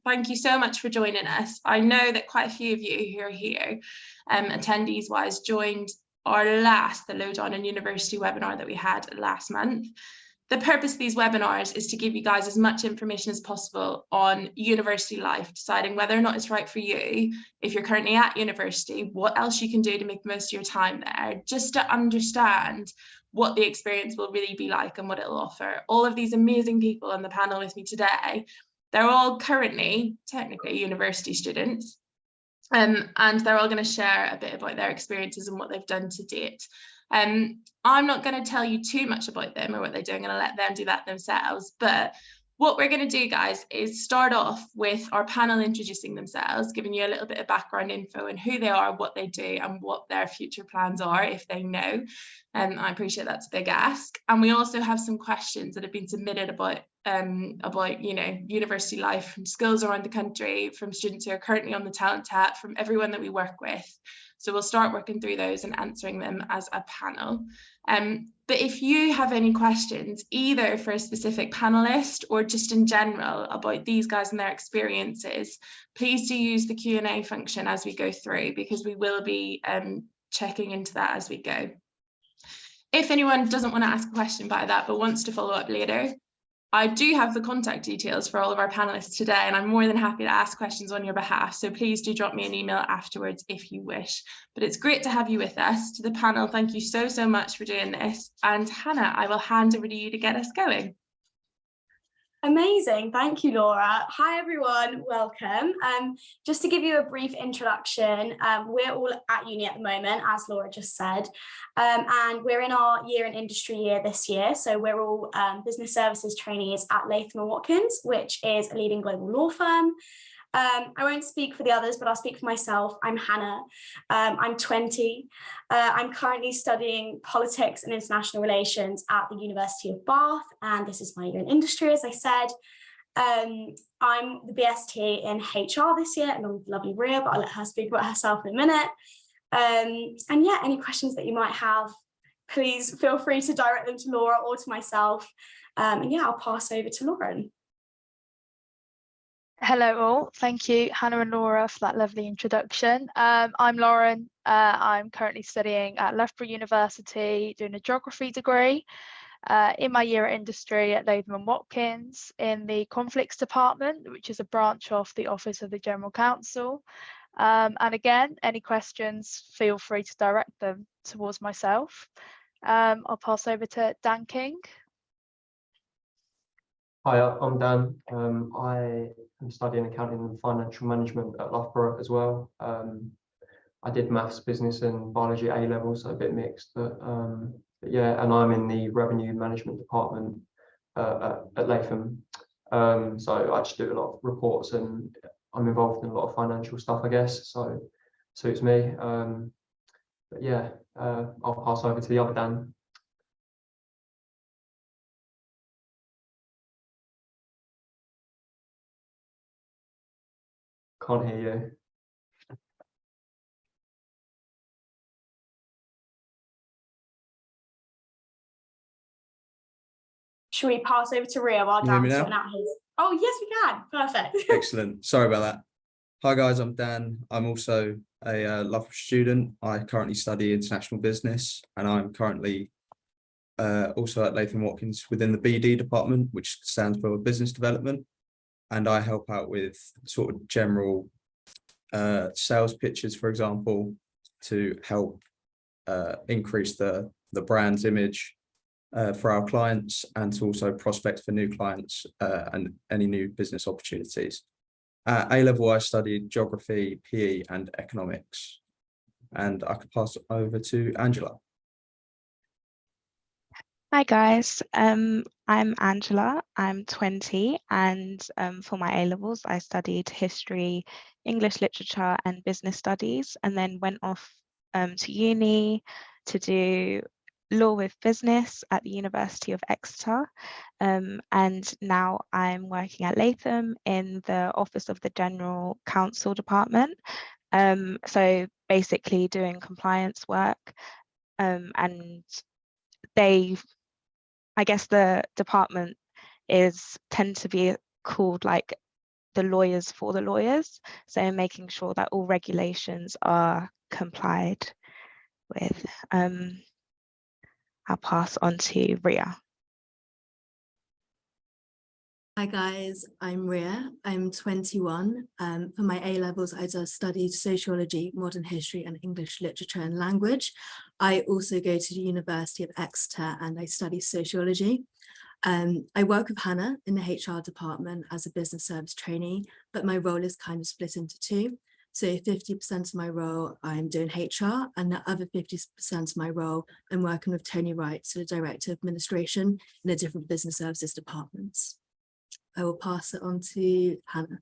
thank you so much for joining us. I know that quite a few of you who are here, attendees wise, joined the Lowdown and University webinar that we had last month. The purpose of these webinars is to give you guys as much information as possible on university life, deciding whether or not it's right for you. If you're currently at university, what else you can do to make the most of your time there, just to understand what the experience will really be like and what it'll offer. All of these amazing people on the panel with me today, they're all currently technically university students, and they're all going to share a bit about their experiences and what they've done to date. I'm not going to tell you too much about them or what they're doing, and I'll let them do that themselves. But what we're going to do, guys, is start off with our panel introducing themselves, giving you a little bit of background info on who they are, what they do, and what their future plans are, if they know. I appreciate that's a big ask. And we also have some questions that have been submitted about university life from schools around the country, from students who are currently on the talent tap, from everyone that we work with. So we'll start working through those and answering them as a panel. But if you have any questions, either for a specific panelist or just in general about these guys and their experiences, please do use the Q&A function as we go through, because we will be checking into that as we go. If anyone doesn't want to ask a question by that but wants to follow up later, I do have the contact details for all of our panelists today, and I'm more than happy to ask questions on your behalf. So please do drop me an email afterwards if you wish. But it's great to have you with us. To the panel, thank you so, so much for doing this. And Hannah, I will hand over to you to get us going. Amazing, thank you, Laura. Hi everyone, welcome. Just to give you a brief introduction, we're all at uni at the moment, as Laura just said, and we're in our year in industry year this year. So we're all business services trainees at Latham and Watkins, which is a leading global law firm. I won't speak for the others, but I'll speak for myself. I'm Hannah. I'm 20. I'm currently studying politics and international relations at the University of Bath, and this is my year in industry, as I said. I'm the BST in HR this year, along with lovely Ria, but I'll let her speak about herself in a minute. And yeah, any questions that you might have, please feel free to direct them to Laura or to myself. And yeah, I'll pass over to Lauren. Hello all, thank you Hannah and Laura for that lovely introduction. I'm Lauren, I'm currently studying at Loughborough University doing a geography degree. In my year at industry at Latham and Watkins in the conflicts department, which is a branch of the Office of the General Counsel. And again, any questions, feel free to direct them towards myself. I'll pass over to Dan King. Hi, I'm Dan. I am studying accounting and financial management at Loughborough as well. I did maths, business and biology at A-level, so a bit mixed, but yeah, and I'm in the revenue management department at Latham. So I just do a lot of reports and I'm involved in a lot of financial stuff, I guess, so suits me. But yeah, I'll pass over to the other Dan. Can't hear you. Should we pass over to Ria while Dan's sorting out his? Oh, yes, we can. Perfect. Excellent. Sorry about that. Hi, guys. I'm Dan. I'm also a Loughborough student. I currently study international business, and I'm currently also at Latham Watkins within the BD department, which stands for business development. And I help out with sort of general sales pitches, for example, to help increase the brand's image for our clients, and to also prospect for new clients and any new business opportunities. At A-level, I studied geography, PE and economics. And I could pass it over to Angela. Hi guys, I'm Angela, I'm 20, and for my A-levels I studied history, English literature and business studies, and then went off to uni to do law with business at the University of Exeter, and now I'm working at Latham in the Office of the General Counsel department, so basically doing compliance work, and I guess the department tend to be called like the lawyers for the lawyers, so making sure that all regulations are complied with. I'll pass on to Ria. Hi guys, I'm Ria. I'm 21. For my A levels, I just studied sociology, modern history, and English literature and language. I also go to the University of Exeter and I study sociology. I work with Hannah in the HR department as a business service trainee, but my role is kind of split into two. So 50% of my role, I'm doing HR, and the other 50% of my role, I'm working with Tony Wright, so the Director of Administration in the different business services departments. I will pass it on to Hannah.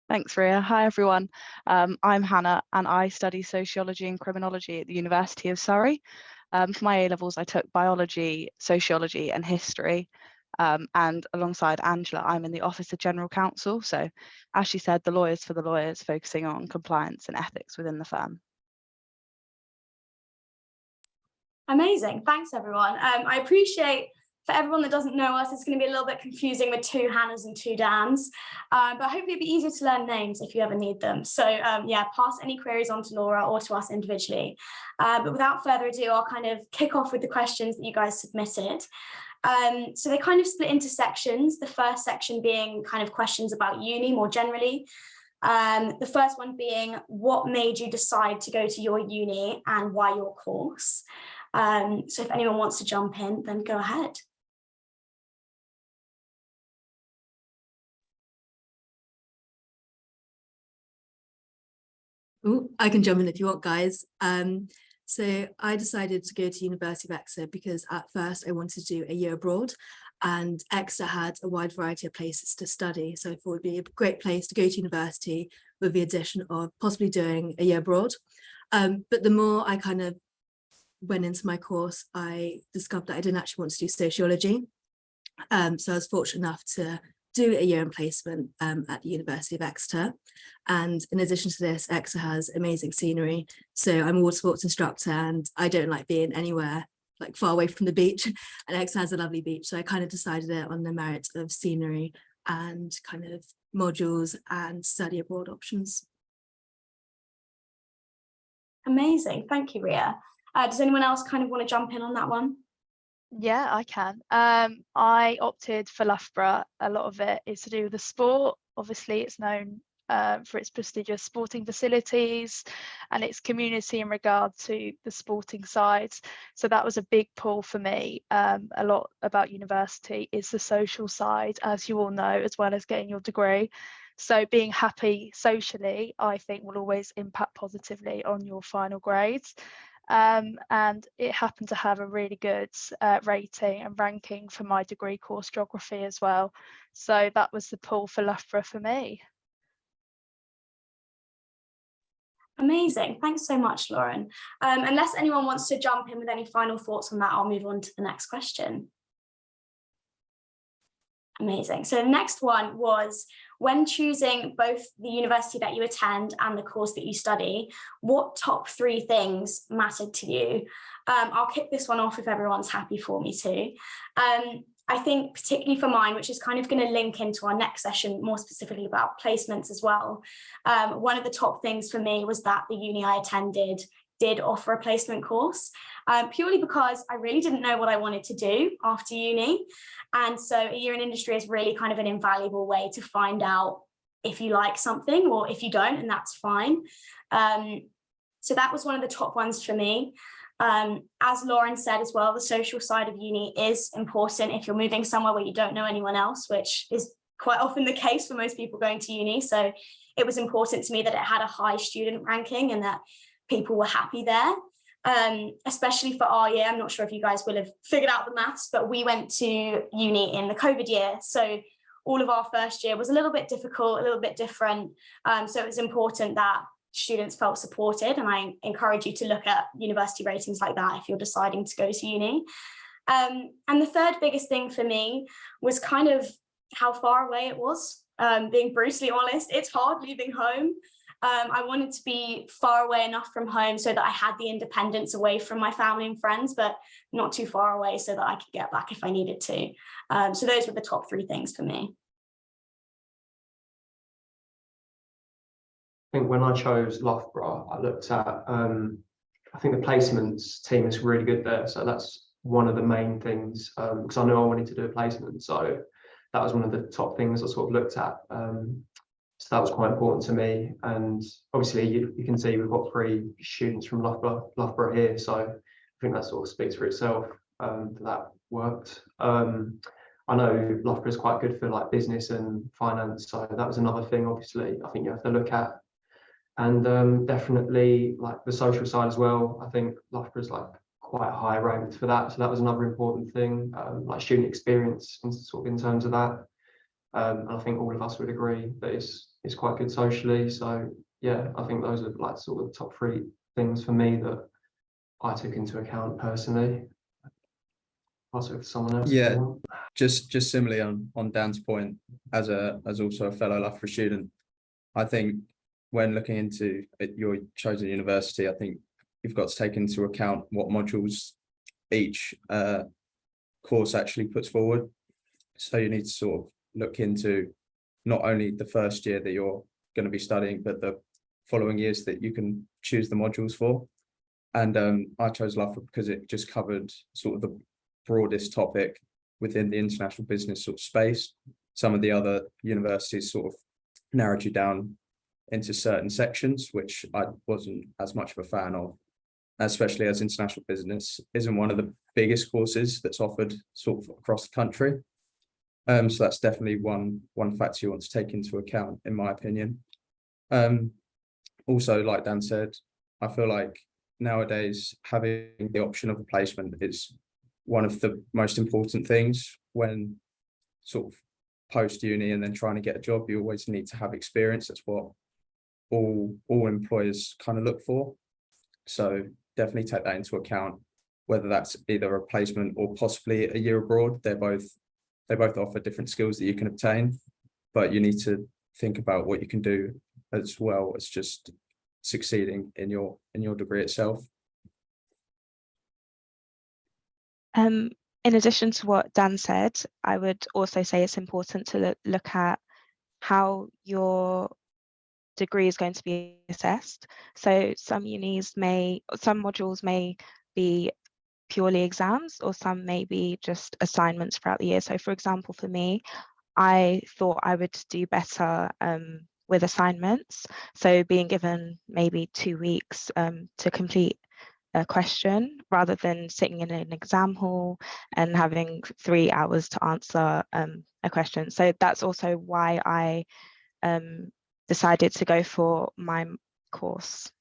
Thanks, Ria. Hi, everyone. I'm Hannah, and I study sociology and criminology at the University of Surrey. For my A-levels, I took biology, sociology, and history. And alongside Angela, I'm in the Office of General Counsel. So, as she said, the lawyers for the lawyers, focusing on compliance and ethics within the firm. Amazing. Thanks, everyone. I appreciate, for everyone that doesn't know us, it's going to be a little bit confusing with two Hannahs and two Dans, but hopefully it'll be easier to learn names if you ever need them. So yeah, pass any queries on to Laura or to us individually. But without further ado, I'll kind of kick off with the questions that you guys submitted. So they kind of split into sections, the first section being kind of questions about uni more generally. The first one being, what made you decide to go to your uni and why your course? So if anyone wants to jump in, then go ahead. Ooh, I can jump in if you want, guys. So I decided to go to University of Exeter because at first I wanted to do a year abroad, and Exeter had a wide variety of places to study. So I thought it would be a great place to go to university with the addition of possibly doing a year abroad. But the more I kind of went into my course, I discovered that I didn't actually want to do sociology. So I was fortunate enough to do a year in placement at the University of Exeter. And in addition to this, Exeter has amazing scenery. So I'm a water sports instructor and I don't like being anywhere like far away from the beach, and Exeter has a lovely beach. So I kind of decided it on the merits of scenery and kind of modules and study abroad options. Amazing, thank you, Ria. Does anyone else kind of want to jump in on that one? Yeah, I can. I opted for Loughborough. A lot of it is to do with the sport. Obviously, it's known for its prestigious sporting facilities and its community in regard to the sporting sides. So that was a big pull for me. A lot about university is the social side, as you all know, as well as getting your degree. So being happy socially, I think, will always impact positively on your final grades. And it happened to have a really good rating and ranking for my degree course, geography, as well. So that was the pull for Loughborough for me. Amazing, thanks so much, Lauren. Unless anyone wants to jump in with any final thoughts on that, I'll move on to the next question. Amazing. So the next one was, when choosing both the university that you attend and the course that you study, what top 3 things mattered to you? I'll kick this one off if everyone's happy for me to. I think particularly for mine, which is kind of going to link into our next session, more specifically about placements as well. One of the top things for me was that the uni I attended did offer a placement course, purely because I really didn't know what I wanted to do after uni. And so a year in industry is really kind of an invaluable way to find out if you like something or if you don't, and that's fine. So that was one of the top ones for me. As Lauren said as well, the social side of uni is important if you're moving somewhere where you don't know anyone else, which is quite often the case for most people going to uni. So it was important to me that it had a high student ranking and that people were happy there, especially for our year. I'm not sure if you guys will have figured out the maths, but we went to uni in the COVID year. So all of our first year was a little bit difficult, a little bit different. So it was important that students felt supported, and I encourage you to look at university ratings like that if you're deciding to go to uni. And the third biggest thing for me was kind of how far away it was. Being brutally honest, it's hard leaving home. I wanted to be far away enough from home so that I had the independence away from my family and friends, but not too far away so that I could get back if I needed to. So those were the top 3 things for me. think when I chose Loughborough, I looked at, I think the placements team is really good there. So that's one of the main things, because I knew I wanted to do a placement. So that was one of the top things I sort of looked at. So that was quite important to me. And obviously you can see we've got 3 students from Loughborough here. So I think that sort of speaks for itself, that worked. I know Loughborough is quite good for like business and finance. So that was another thing, obviously, I think you have to look at. And definitely like the social side as well. I think Loughborough is like quite high ranked for that. So that was another important thing, like student experience in, sort of in terms of that. And I think all of us would agree that it's quite good socially. So yeah, I think those are like sort of the top 3 things for me that I took into account personally. Also, if someone else. Yeah, just similarly on Dan's point, as also a fellow Loughborough student, I think when looking into your chosen university, I think you've got to take into account what modules each course actually puts forward. So you need to sort of look into not only the first year that you're going to be studying, but the following years that you can choose the modules for. And I chose Loughborough because it just covered sort of the broadest topic within the international business sort of space. Some of the other universities sort of narrowed you down into certain sections, which I wasn't as much of a fan of, especially as international business isn't one of the biggest courses that's offered sort of across the country. So that's definitely one factor you want to take into account, in my opinion. Also, like Dan said, I feel like nowadays having the option of a placement is one of the most important things when sort of post uni and then trying to get a job. You always need to have experience. That's what all employers kind of look for. So definitely take that into account, whether that's either a placement or possibly a year abroad. They both offer different skills that you can obtain, but you need to think about what you can do as well as just succeeding in your degree itself. In addition to what Dan said, I would also say it's important to look at how your degree is going to be assessed. So some modules may be purely exams, or some may be just assignments throughout the year. So for example, for me, I thought I would do better with assignments. So being given maybe 2 weeks to complete a question rather than sitting in an exam hall and having 3 hours to answer a question. So that's also why I decided to go for my course.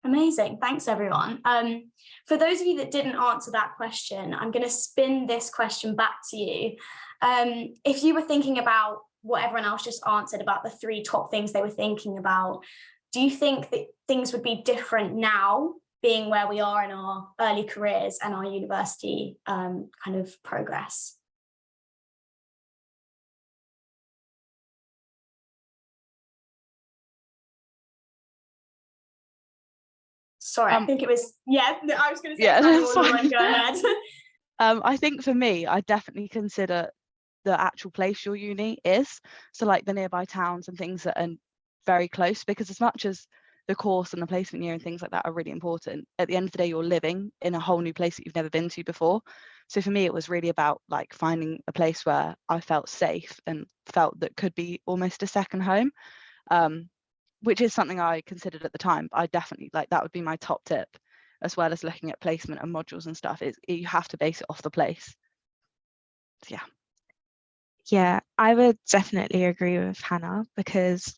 Amazing, thanks everyone. For those of you that didn't answer that question, I'm going to spin this question back to you. If you were thinking about what everyone else just answered about the 3 top things they were thinking about, do you think that things would be different now, being where we are in our early careers and our university kind of progress? Sorry, I think it was, yeah, I was going to say, Yeah, that's fine. Go ahead. I think for me, I definitely consider the actual place your uni is. So like the nearby towns and things that are very close, because as much as the course and the placement year and things like that are really important, at the end of the day, you're living in a whole new place that you've never been to before. So for me, it was really about like finding a place where I felt safe and felt that could be almost a second home, which is something I considered at the time. But I definitely, like, that would be my top tip, as well as looking at placement and modules and stuff, is you have to base it off the place. So, Yeah, I would definitely agree with Hannah, because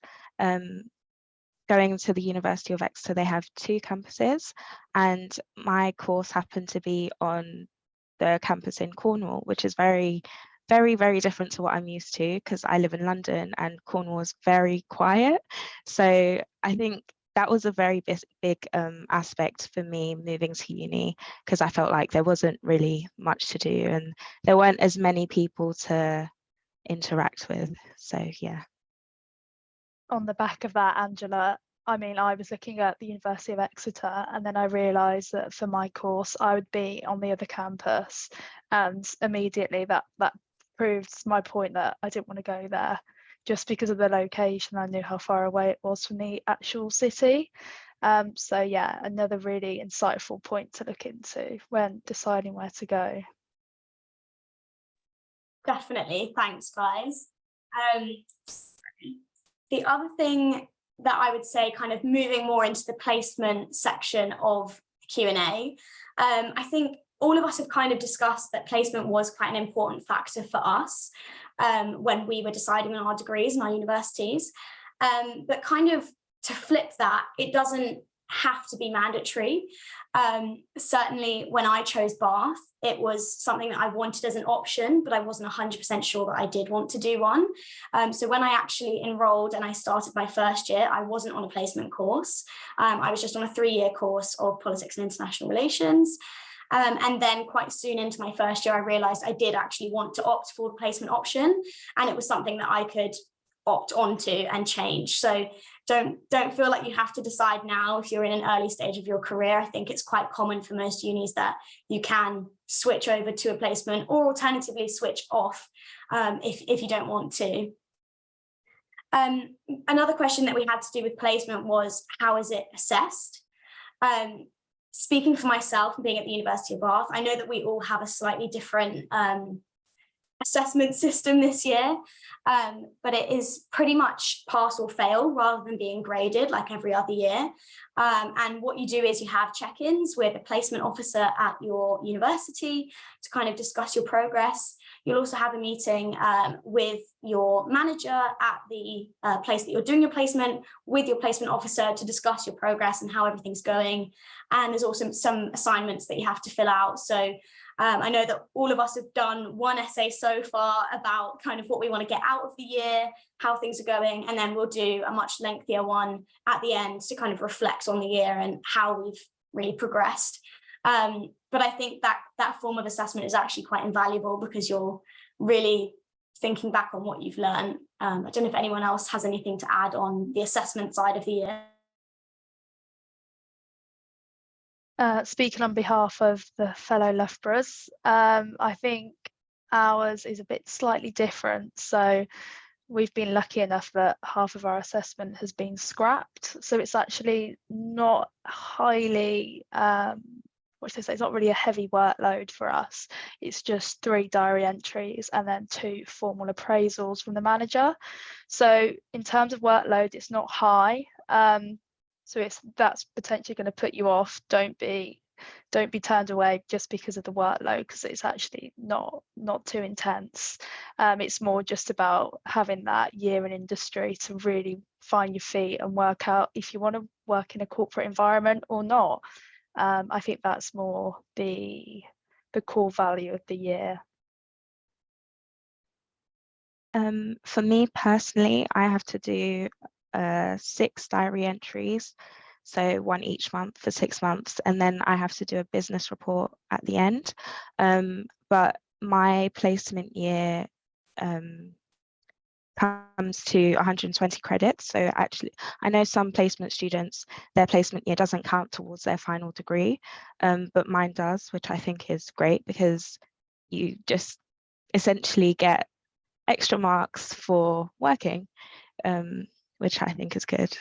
going to the University of Exeter, they have 2 campuses, and my course happened to be on the campus in Cornwall, which is very, very, very different to what I'm used to, because I live in London and Cornwall is very quiet. So I think that was a very big aspect for me moving to uni, because I felt like there wasn't really much to do and there weren't as many people to interact with. So yeah. On the back of that, Angela, I mean, I was looking at the University of Exeter, and then I realised that for my course I would be on the other campus, and immediately that proved my point that I didn't want to go there, just because of the location, I knew how far away it was from the actual city. So yeah, another really insightful point to look into when deciding where to go. Definitely, thanks guys. The other thing that I would say, kind of moving more into the placement section of Q&A, I think all of us have kind of discussed that placement was quite an important factor for us when we were deciding on our degrees and our universities. But kind of to flip that, it doesn't have to be mandatory. Certainly when I chose Bath, it was something that I wanted as an option, but I wasn't 100% sure that I did want to do one. So when I actually enrolled and I started my first year, I wasn't on a placement course. I was just on a 3-year course of politics and international relations. And then quite soon into my first year, I realized I did actually want to opt for the placement option, and it was something that I could opt onto and change. So don't feel like you have to decide now if you're in an early stage of your career. I think it's quite common for most unis that you can switch over to a placement, or alternatively switch off if you don't want to. Another question that we had to do with placement was, how is it assessed? Speaking for myself and being at the University of Bath, I know that we all have a slightly different assessment system this year, but it is pretty much pass or fail rather than being graded like every other year. And what you do is you have check-ins with a placement officer at your university to kind of discuss your progress. You'll also have a meeting with your manager at the place that you're doing your placement, with your placement officer, to discuss your progress and how everything's going. And there's also some assignments that you have to fill out. So I know that all of us have done one essay so far about kind of what we want to get out of the year, how things are going, and then we'll do a much lengthier one at the end to kind of reflect on the year and how we've really progressed. But I think that form of assessment is actually quite invaluable because you're really thinking back on what you've learned. I don't know if anyone else has anything to add on the assessment side of the year. Speaking on behalf of the fellow Loughboroughs, I think ours is a bit slightly different. So we've been lucky enough that half of our assessment has been scrapped. So it's actually not highly, what should I say, it's not really a heavy workload for us. It's just 3 diary entries and then 2 formal appraisals from the manager. So in terms of workload, it's not high. So that's potentially going to put you off. Don't be turned away just because of the workload, because it's actually not too intense. It's more just about having that year in industry to really find your feet and work out if you want to work in a corporate environment or not. I think that's more the core value of the year. For me personally, I have to do 6 diary entries, so 1 each month for 6 months, and then I have to do a business report at the end. But my placement year comes to 120 credits. So actually, I know some placement students, their placement year doesn't count towards their final degree, but mine does, which I think is great because you just essentially get extra marks for working, which I think is good.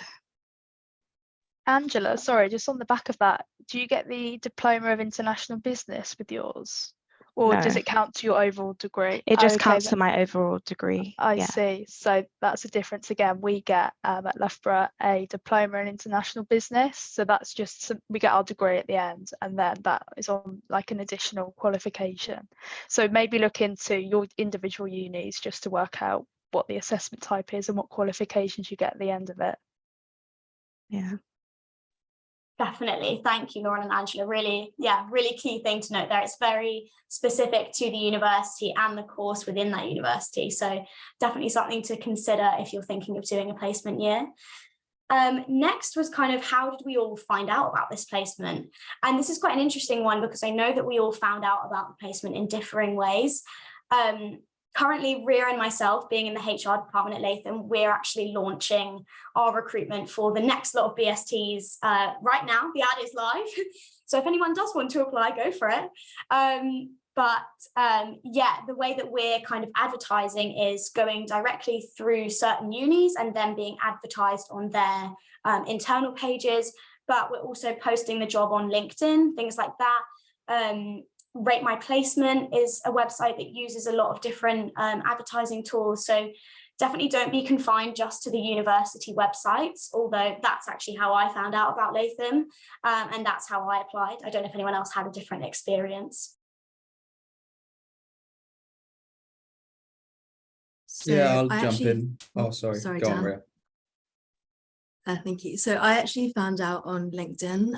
Angela, sorry, just on the back of that, do you get the Diploma of International Business with yours? Or No. does it count to your overall degree? It just counts to my overall degree. I see. So that's a difference again. We get at Loughborough a Diploma in International Business. So that's just, we get our degree at the end, and then that is on like an additional qualification. So maybe look into your individual unis just to work out what the assessment type is and what qualifications you get at the end of it. Yeah. Definitely. Thank you, Lauren and Angela. Really key thing to note there. It's very specific to the university and the course within that university. So definitely something to consider if you're thinking of doing a placement year. Next was kind of, how did we all find out about this placement? And this is quite an interesting one because I know that we all found out about the placement in differing ways. Currently, Ria and myself, being in the HR department at Latham, we're actually launching our recruitment for the next lot of BSTs right now. The ad is live. So if anyone does want to apply, go for it. But yeah, the way that we're kind of advertising is going directly through certain unis and then being advertised on their internal pages. But we're also posting the job on LinkedIn, things like that. Rate My Placement is a website that uses a lot of different advertising tools. So definitely don't be confined just to the university websites, although that's actually how I found out about Latham, and that's how I applied. I don't know if anyone else had a different experience. So Yeah, I'll I jump actually, in. Oh, sorry. Go on, Dan. Maria. Thank you. So I actually found out on LinkedIn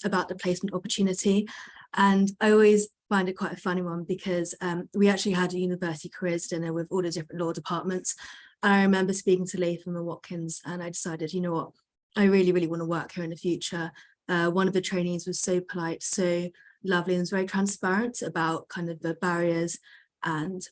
about the placement opportunity, and I always find it quite a funny one because we actually had a university careers dinner with all the different law departments. And I remember speaking to Latham and Watkins, and I decided, you know what, I really, really want to work here in the future. One of the trainees was so polite, so lovely, and was very transparent about kind of the barriers and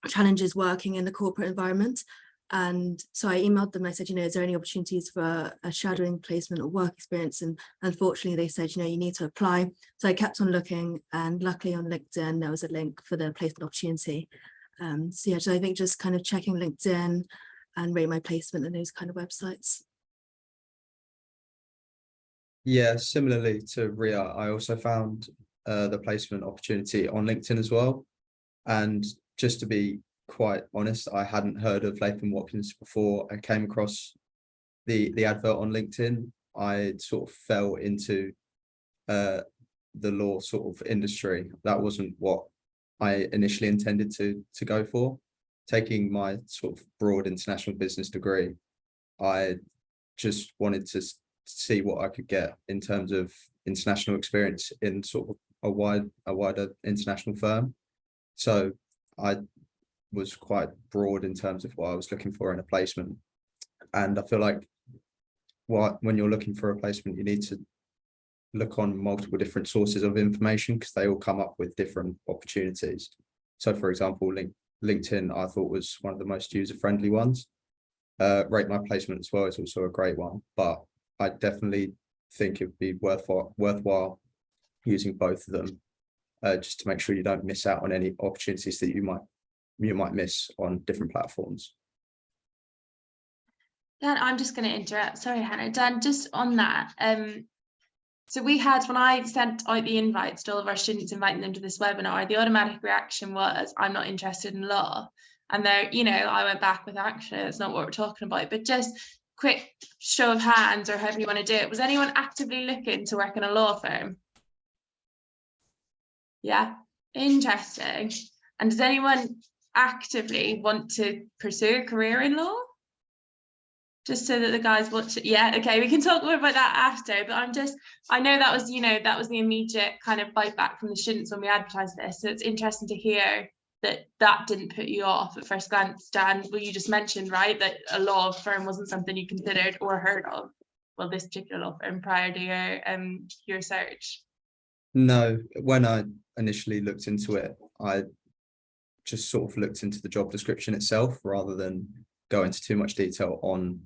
challenges working in the corporate environment. And so I emailed them, I said, you know, is there any opportunities for a shadowing placement or work experience? And unfortunately they said, you know, you need to apply. So I kept on looking, and luckily on LinkedIn there was a link for the placement opportunity. So yeah, so I think just kind of checking LinkedIn and Rate My Placement and those kind of websites. Yeah, similarly to Ria, I also found the placement opportunity on LinkedIn as well. And just to be quite honest, I hadn't heard of Latham Watkins before I came across the advert on LinkedIn. I sort of fell into the law sort of industry. That wasn't what I initially intended to go for. Taking my sort of broad international business degree, I just wanted to see what I could get in terms of international experience in sort of a wider international firm. So I was quite broad in terms of what I was looking for in a placement. And I feel like when you're looking for a placement, you need to look on multiple different sources of information because they all come up with different opportunities. So for example, LinkedIn, I thought was one of the most user-friendly ones. Rate My Placement as well is also a great one, but I definitely think it would be worthwhile using both of them just to make sure you don't miss out on any opportunities that you might miss on different platforms. Dan, I'm just going to interrupt. Sorry, Hannah. Dan, just on that. So we had, when I sent out the invites to all of our students, inviting them to this webinar, the automatic reaction was, I'm not interested in law. And there, you know, I went back with, actually, that's not what we're talking about. But just quick show of hands, or however you want to do it. Was anyone actively looking to work in a law firm? Yeah, interesting. And does anyone actively want to pursue a career in law? Just so that the guys watch it. Yeah, okay, we can talk more about that after, but I know that was, you know, that was the immediate kind of bite back from the students when we advertised this. So it's interesting to hear that didn't put you off at first glance. Dan, well, you just mentioned, right, that a law firm wasn't something you considered or heard of. Well, this particular law firm prior to your search. No, when I initially looked into it, I just sort of looked into the job description itself rather than go into too much detail on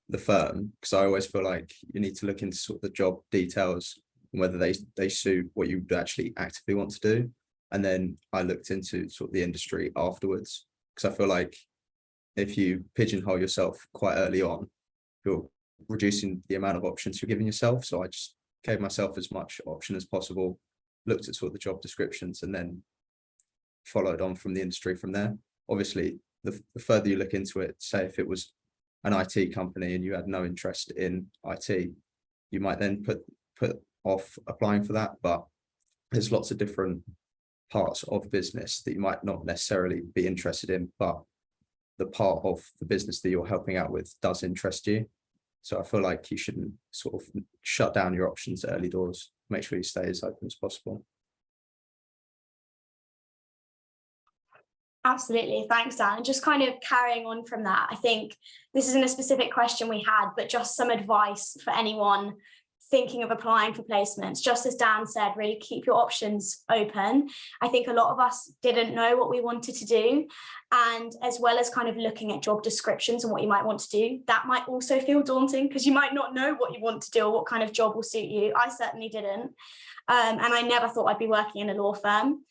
the firm, because I always feel like you need to look into sort of the job details and whether they suit what you would actually actively want to do. And then I looked into sort of the industry afterwards, because I feel like if you pigeonhole yourself quite early on, you're reducing the amount of options you're giving yourself. So I just gave myself as much option as possible, looked at sort of the job descriptions, and then followed on from the industry from there. Obviously, the further you look into it, say if it was an IT company and you had no interest in IT, you might then put off applying for that. But there's lots of different parts of business that you might not necessarily be interested in, but the part of the business that you're helping out with does interest you. So I feel like you shouldn't sort of shut down your options early doors. Make sure you stay as open as possible. Absolutely, thanks, Dan. And just kind of carrying on from that, I think this isn't a specific question we had, but just some advice for anyone thinking of applying for placements. Just as Dan said, really keep your options open. I think a lot of us didn't know what we wanted to do. And as well as kind of looking at job descriptions and what you might want to do, that might also feel daunting because you might not know what you want to do or what kind of job will suit you. I certainly didn't. And I never thought I'd be working in a law firm.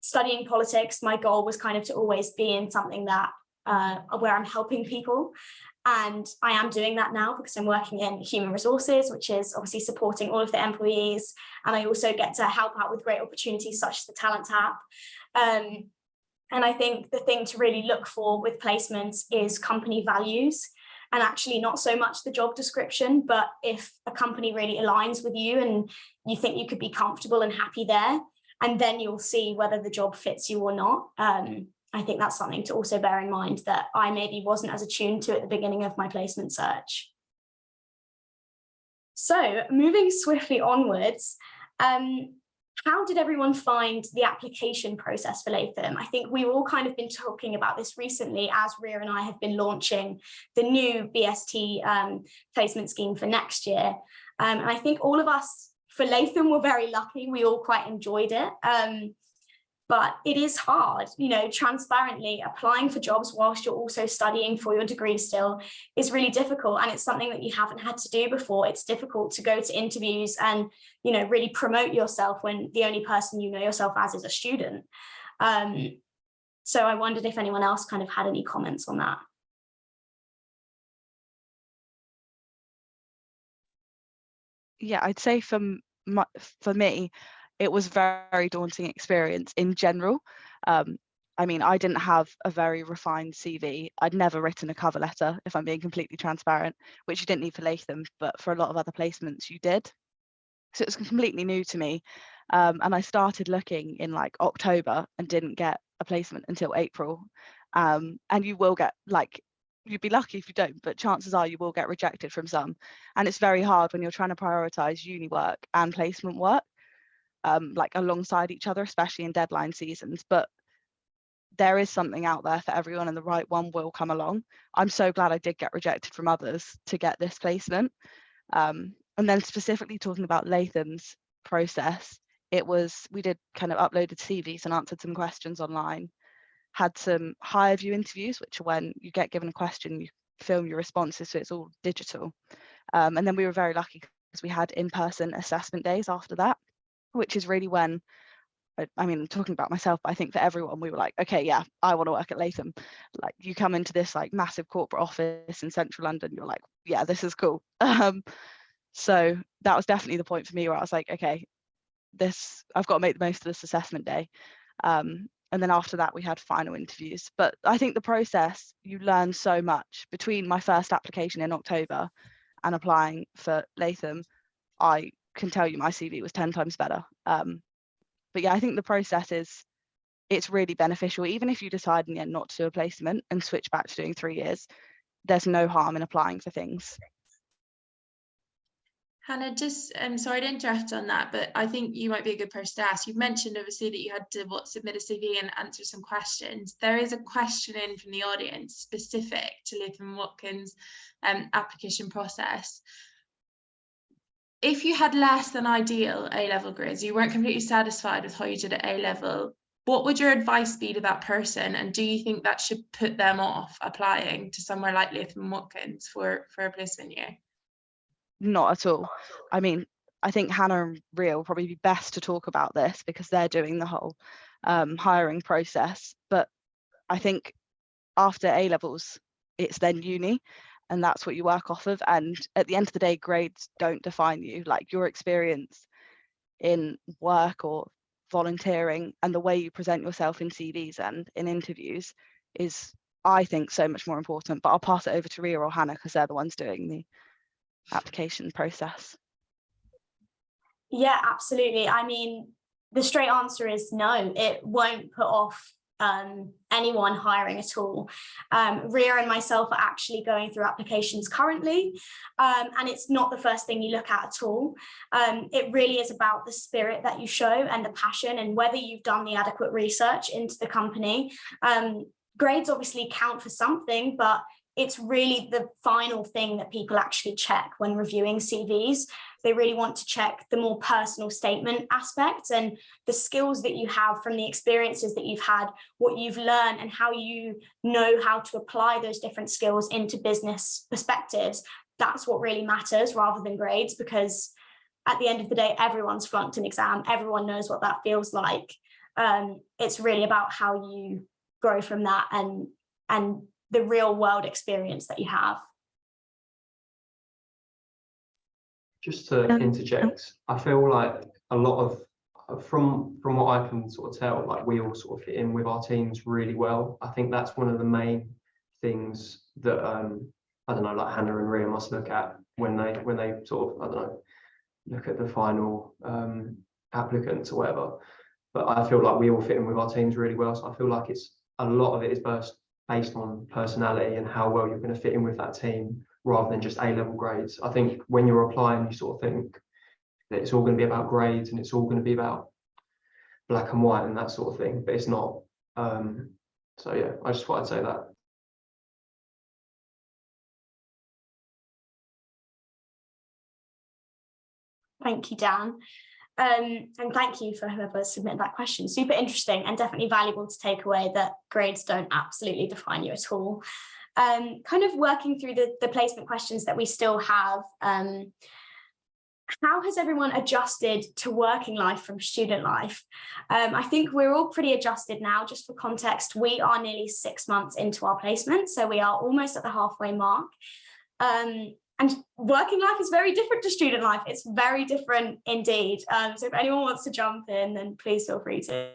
Studying politics, my goal was kind of to always be in something that where I'm helping people. And I am doing that now because I'm working in human resources, which is obviously supporting all of the employees. And I also get to help out with great opportunities such as the Talent App. And I think the thing to really look for with placements is company values, and actually not so much the job description, but if a company really aligns with you and you think you could be comfortable and happy there, and then you'll see whether the job fits you or not. I think that's something to also bear in mind that I maybe wasn't as attuned to at the beginning of my placement search. So moving swiftly onwards, how did everyone find the application process for Latham? I think we've all kind of been talking about this recently as Ria and I have been launching the new BST placement scheme for next year. And I think all of us for Latham were very lucky. We all quite enjoyed it. But it is hard, you know, transparently applying for jobs whilst you're also studying for your degree still is really difficult. And it's something that you haven't had to do before. It's difficult to go to interviews and, you know, really promote yourself when the only person you know yourself as is a student. So I wondered if anyone else kind of had any comments on that. Yeah, I'd say for me, it was a very daunting experience in general. I mean, I didn't have a very refined CV. I'd never written a cover letter, if I'm being completely transparent, which you didn't need for Latham, but for a lot of other placements you did. So it was completely new to me. And I started looking in like October and didn't get a placement until April. And you will get, like, you'd be lucky if you don't, but chances are you will get rejected from some. And it's very hard when you're trying to prioritize uni work and placement work, like alongside each other, especially in deadline seasons. But there is something out there for everyone, and the right one will come along. I'm so glad I did get rejected from others to get this placement. And then specifically talking about Latham's process, we did kind of uploaded CVs and answered some questions online, had some higher view interviews, which are when you get given a question, you film your responses, so it's all digital. And then we were very lucky because we had in-person assessment days after that, which is really when, I mean, I'm talking about myself, but I think for everyone, we were like, okay, yeah, I want to work at Latham. Like, you come into this like massive corporate office in central London, you're like, yeah, this is cool. So that was definitely the point for me where I was like, okay, I've got to make the most of this assessment day. And then after that, we had final interviews. But I think the process, you learn so much. Between my first application in October and applying for Latham, I can tell you my CV was 10 times better. But yeah, I think the process it's really beneficial. Even if you decide in the end not to do a placement and switch back to doing 3 years, there's no harm in applying for things. Hannah, just sorry to interrupt on that, but I think you might be a good person to ask. You've mentioned obviously that you had to submit a CV and answer some questions. There is a question in from the audience specific to Latham Watkins application process. If you had less than ideal A-level grades, you weren't completely satisfied with how you did at A-level, what would your advice be to that person? And do you think that should put them off applying to somewhere like Latham Watkins for a placement year? Not at all. I mean, I think Hannah and Ria will probably be best to talk about this because they're doing the whole hiring process. But I think after A-levels, it's then uni, and that's what you work off of. And at the end of the day, grades don't define you. Like, your experience in work or volunteering and the way you present yourself in CVs and in interviews is, I think, so much more important. But I'll pass it over to Ria or Hannah because they're the ones doing the application process. Yeah, absolutely. I mean, the straight answer is no, it won't put off anyone hiring at all. Ria and myself are actually going through applications currently, and it's not the first thing you look at all. It really is about the spirit that you show and the passion, and whether you've done the adequate research into the company. Grades obviously count for something, but it's really the final thing that people actually check when reviewing CVs. They really want to check the more personal statement aspects and the skills that you have from the experiences that you've had, what you've learned, and how you know how to apply those different skills into business perspectives. That's what really matters rather than grades, because at the end of the day, everyone's flunked an exam. Everyone knows what that feels like. It's really about how you grow from that and the real world experience that you have. Just to interject, I feel like a lot of, from what I can sort of tell, like we all sort of fit in with our teams really well. I think that's one of the main things that I don't know, like Hannah and Ria must look at when they sort of, I don't know, look at the final applicants or whatever. But I feel like we all fit in with our teams really well. So I feel like it's a lot of it is based on personality and how well you're going to fit in with that team, rather than just A-level grades. I think when you're applying, you sort of think that it's all going to be about grades and it's all going to be about black and white and that sort of thing, but it's not. So yeah, I just thought I'd say that. Thank you, Dan. And thank you for whoever submitted that question. Super interesting and definitely valuable to take away that grades don't absolutely define you at all. Kind of working through the placement questions that we still have, how has everyone adjusted to working life from student life? I think we're all pretty adjusted now. Just for context, we are nearly 6 months into our placement, so we are almost at the halfway mark. And working life is very different to student life. It's very different indeed. So if anyone wants to jump in, then please feel free to.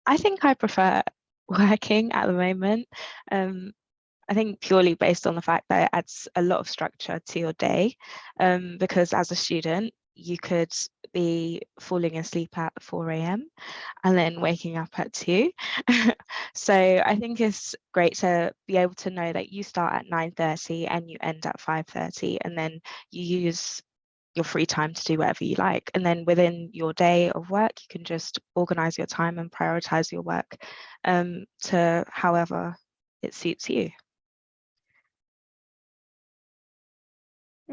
I think I prefer working at the moment. I think purely based on the fact that it adds a lot of structure to your day, because as a student, you could be falling asleep at 4 a.m. and then waking up at 2. So I think it's great to be able to know that you start at 9:30 and you end at 5:30, and then you use your free time to do whatever you like. And then within your day of work, you can just organize your time and prioritize your work to however it suits you.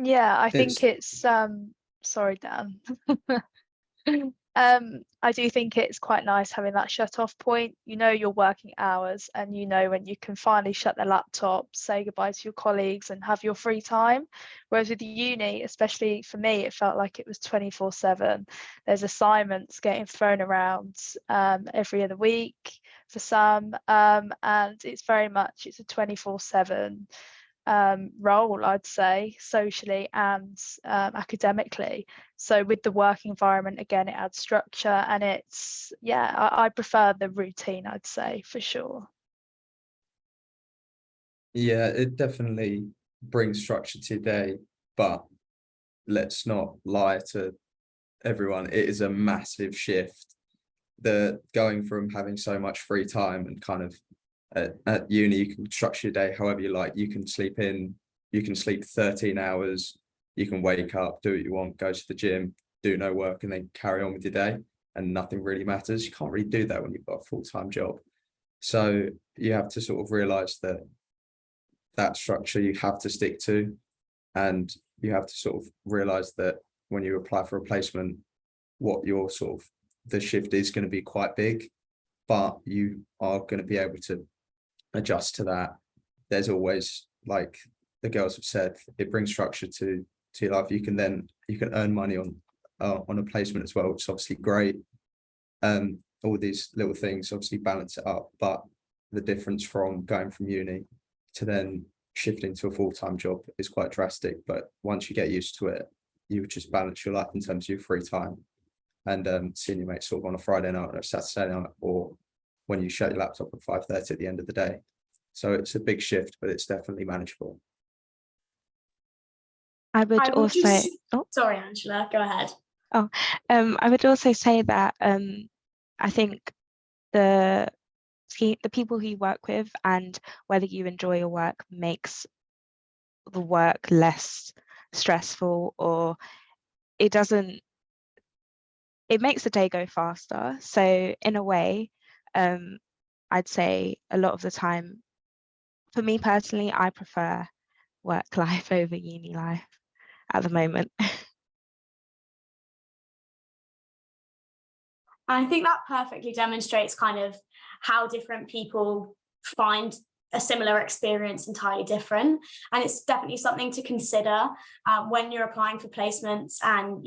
Yeah, I think it's sorry, Dan. I do think it's quite nice having that shut off point. You know your working hours, and you know when you can finally shut the laptop, say goodbye to your colleagues and have your free time. Whereas with uni, especially for me, it felt like it was 24/7. There's assignments getting thrown around every other week for some, and it's very much, it's a 24/7 role, I'd say, socially and academically. So with the work environment, again, it adds structure, and it's, yeah, I prefer the routine, I'd say, for sure. Yeah, it definitely brings structure to your day, but let's not lie to everyone, it is a massive shift. The going from having so much free time and kind of at uni, you can structure your day however you like. You can sleep 13 hours, you can wake up, do what you want, go to the gym, do no work, and then carry on with your day, and nothing really matters. You can't really do that when you've got a full-time job. So you have to sort of realize that structure you have to stick to, and you have to sort of realize that when you apply for a placement, what your sort of the shift is going to be quite big, but you are going to be able to adjust to that. There's always, like the girls have said, it brings structure to your life. You can earn money on a placement as well, which is obviously great. All these little things obviously balance it up, but the difference from going from uni to then shifting to a full-time job is quite drastic. But once you get used to it, you just balance your life in terms of your free time and seeing your mates sort of on a Friday night or a Saturday night, or when you shut your laptop at 5:30 at the end of the day. So it's a big shift, but it's definitely manageable. I would also sorry, Angela, go ahead. I would also say that I think the people who you work with and whether you enjoy your work makes the work less stressful, or it makes the day go faster. So in a way, I'd say a lot of the time, for me personally, I prefer work life over uni life at the moment. I think that perfectly demonstrates kind of how different people find a similar experience entirely different. And it's definitely something to consider when you're applying for placements, and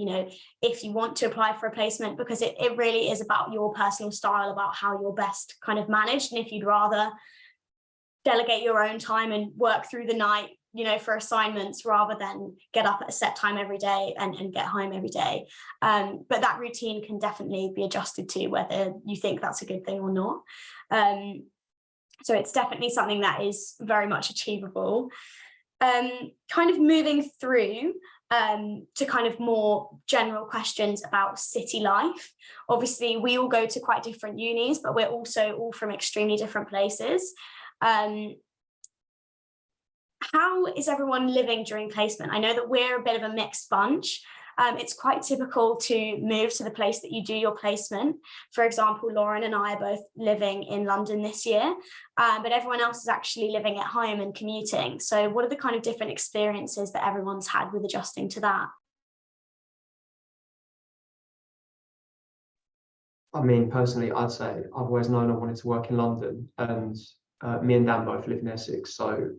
if you want to apply for a placement, because it really is about your personal style, about how you're best kind of managed. And if you'd rather delegate your own time and work through the night for assignments rather than get up at a set time every day and get home every day, but that routine can definitely be adjusted to whether you think that's a good thing or not. So it's definitely something that is very much achievable. Kind of moving through to kind of more general questions about city life. Obviously, we all go to quite different unis, but we're also all from extremely different places. How is everyone living during placement? I know that we're a bit of a mixed bunch. It's quite typical to move to the place that you do your placement. For example, Lauren and I are both living in London this year, but everyone else is actually living at home and commuting. So what are the kind of different experiences that everyone's had with adjusting to that? I mean, personally, I'd say I've always known I wanted to work in London, and me and Dan both live in Essex, so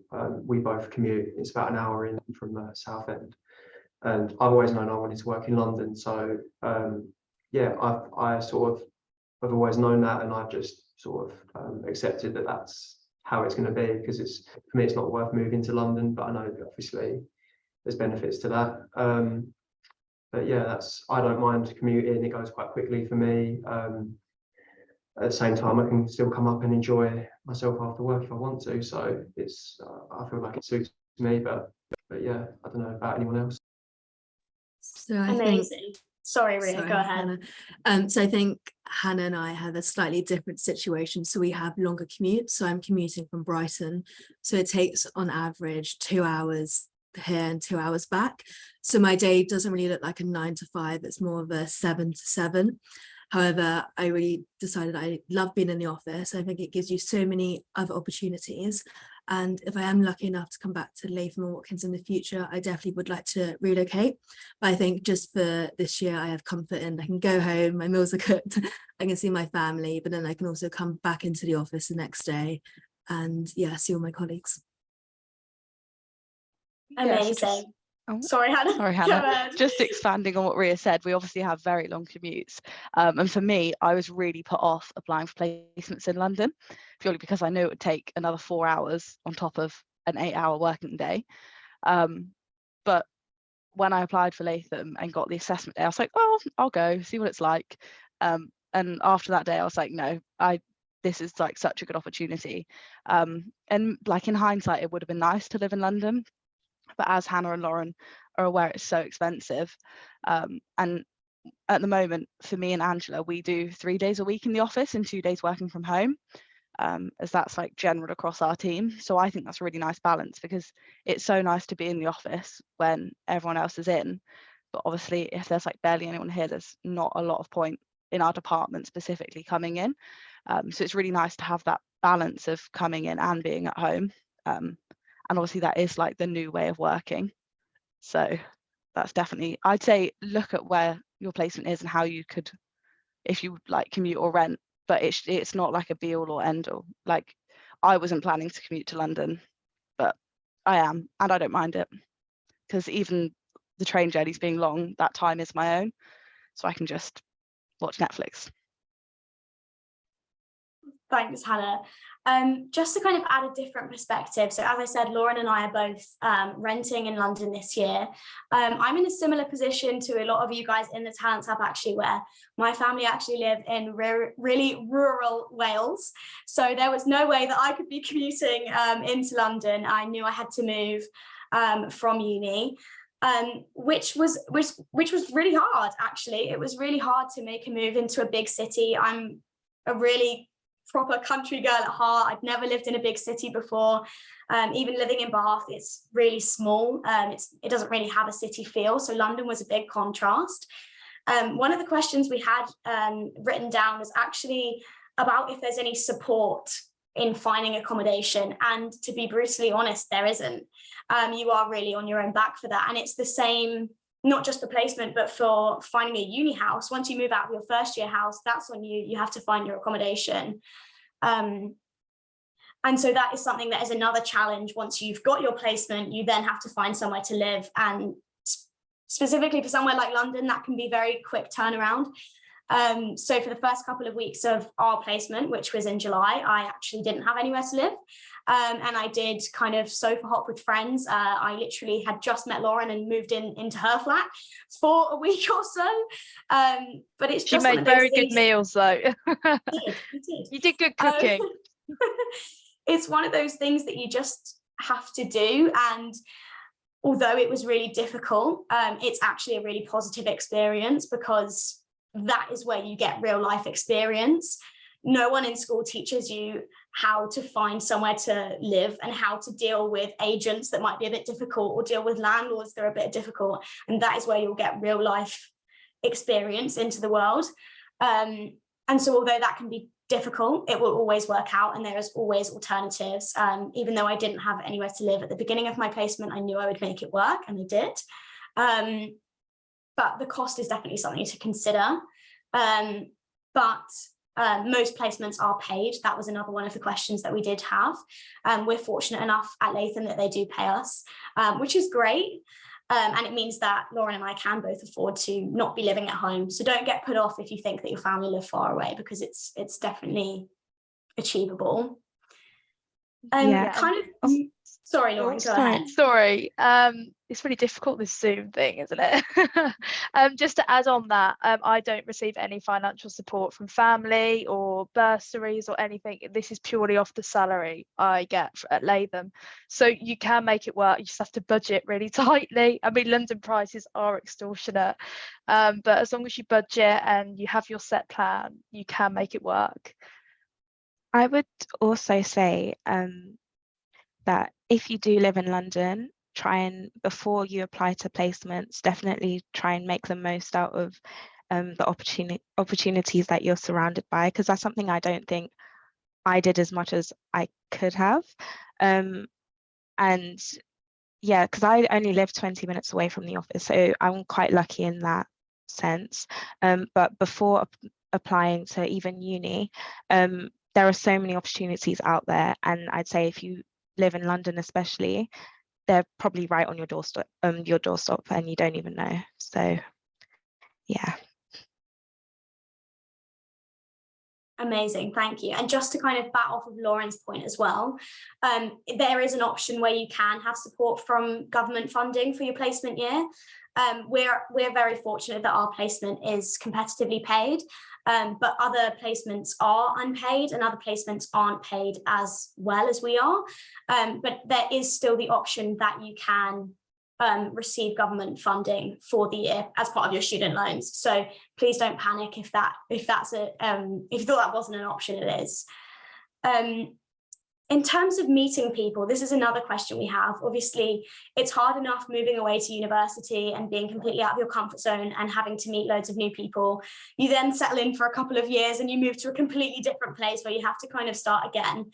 we both commute. It's about an hour in from the South End. And I've always known I wanted to work in London. So yeah, I've always known that, and I've just sort of accepted that that's how it's going to be, because for me, it's not worth moving to London, but I know that obviously there's benefits to that. But yeah, I don't mind commuting. It goes quite quickly for me. At the same time, I can still come up and enjoy myself after work if I want to. So I feel like it suits me, but yeah, I don't know about anyone else. So I Amazing. think, Sorry, Ria, sorry, go ahead. Hannah. So I think Hannah and I have a slightly different situation. So we have longer commutes. So I'm commuting from Brighton. So it takes on average 2 hours here and 2 hours back. So my day doesn't really look like a 9 to 5. It's more of a 7 to 7. However, I really decided I love being in the office. I think it gives you so many other opportunities. And if I am lucky enough to come back to Latham or Watkins in the future, I definitely would like to relocate. But I think just for this year, I have comfort in I can go home, my meals are cooked, I can see my family, but then I can also come back into the office the next day and yeah, see all my colleagues. Amazing. Oh, sorry, Hannah. Sorry, Hannah. Just expanding on what Ria said, we obviously have very long commutes. And for me, I was really put off applying for placements in London, purely because I knew it would take another 4 hours on top of an 8-hour working day. But when I applied for Latham and got the assessment day, I was like, well, I'll go see what it's like. And after that day, I was like, no, this is like such a good opportunity. And like in hindsight, it would have been nice to live in London. But as Hannah and Lauren are aware, it's so expensive. And at the moment, for me and Angela, we do 3 days a week in the office and 2 days working from home, as that's like general across our team. So I think that's a really nice balance, because it's so nice to be in the office when everyone else is in. But obviously, if there's like barely anyone here, there's not a lot of point in our department specifically coming in. So it's really nice to have that balance of coming in and being at home. And obviously that is like the new way of working. So that's definitely, I'd say, look at where your placement is and how you could, if you like commute or rent, but it's not like a be all or end all. Like I wasn't planning to commute to London, but I am, and I don't mind it, because even the train journeys being long, that time is my own. So I can just watch Netflix. Thanks, Hannah. Just to kind of add a different perspective. So as I said, Lauren and I are both renting in London this year. I'm in a similar position to a lot of you guys in the Talents Hub, actually, where my family actually live in really rural Wales. So there was no way that I could be commuting into London. I knew I had to move from uni. Which was really hard, actually. It was really hard to make a move into a big city. I'm a really proper country girl at heart. I'd never lived in a big city before. Even living in Bath, it's really small. It doesn't really have a city feel. So London was a big contrast. One of the questions we had written down was actually about if there's any support in finding accommodation. And to be brutally honest, there isn't. You are really on your own back for that. And it's the same, not just for placement, but for finding a uni house. Once you move out of your first year house, that's on you. You have to find your accommodation. And so that is something that is another challenge. Once you've got your placement, you then have to find somewhere to live. And specifically for somewhere like London, that can be very quick turnaround. So for the first couple of weeks of our placement, which was in July, I actually didn't have anywhere to live. And I did kind of sofa hop with friends. I literally had just met Lauren and moved into her flat for a week or so. But it's just She made very good meals though. You did. You did good cooking. It's one of those things that you just have to do. And although it was really difficult, it's actually a really positive experience, because that is where you get real life experience. No one in school teaches you how to find somewhere to live and how to deal with agents that might be a bit difficult, or deal with landlords that are a bit difficult. And that is where you'll get real life experience into the world. And so although that can be difficult, it will always work out, and there is always alternatives. Even though I didn't have anywhere to live at the beginning of my placement, I knew I would make it work, and I did. But the cost is definitely something to consider. But most placements are paid. That was another one of the questions that we did have. We're fortunate enough at Latham that they do pay us, which is great. And it means that Lauren and I can both afford to not be living at home. So don't get put off if you think that your family live far away, because it's definitely achievable. Sorry, Lauren, go ahead. Sorry. It's really difficult, this Zoom thing, isn't it? Just to add on that, I don't receive any financial support from family or bursaries or anything. This is purely off the salary I get at Latham. So you can make it work. You just have to budget really tightly. I mean, London prices are extortionate, but as long as you budget and you have your set plan, you can make it work. I would also say that if you do live in London, try and, before you apply to placements, definitely try and make the most out of the opportunities that you're surrounded by, because that's something I don't think I did as much as I could have. And yeah, because I only live 20 minutes away from the office, so I'm quite lucky in that sense. But before applying to even uni, there are so many opportunities out there, and I'd say if you live in London especially, they're probably right on your doorstep, and you don't even know. So yeah. Amazing, thank you. And just to kind of bat off of Lauren's point as well, there is an option where you can have support from government funding for your placement year. We're very fortunate that our placement is competitively paid, but other placements are unpaid and other placements aren't paid as well as we are. But there is still the option that you can receive government funding for the year as part of your student loans. So please don't panic if you thought that wasn't an option. It is. In terms of meeting people, this is another question we have. Obviously, it's hard enough moving away to university and being completely out of your comfort zone and having to meet loads of new people. You then settle in for a couple of years and you move to a completely different place where you have to kind of start again.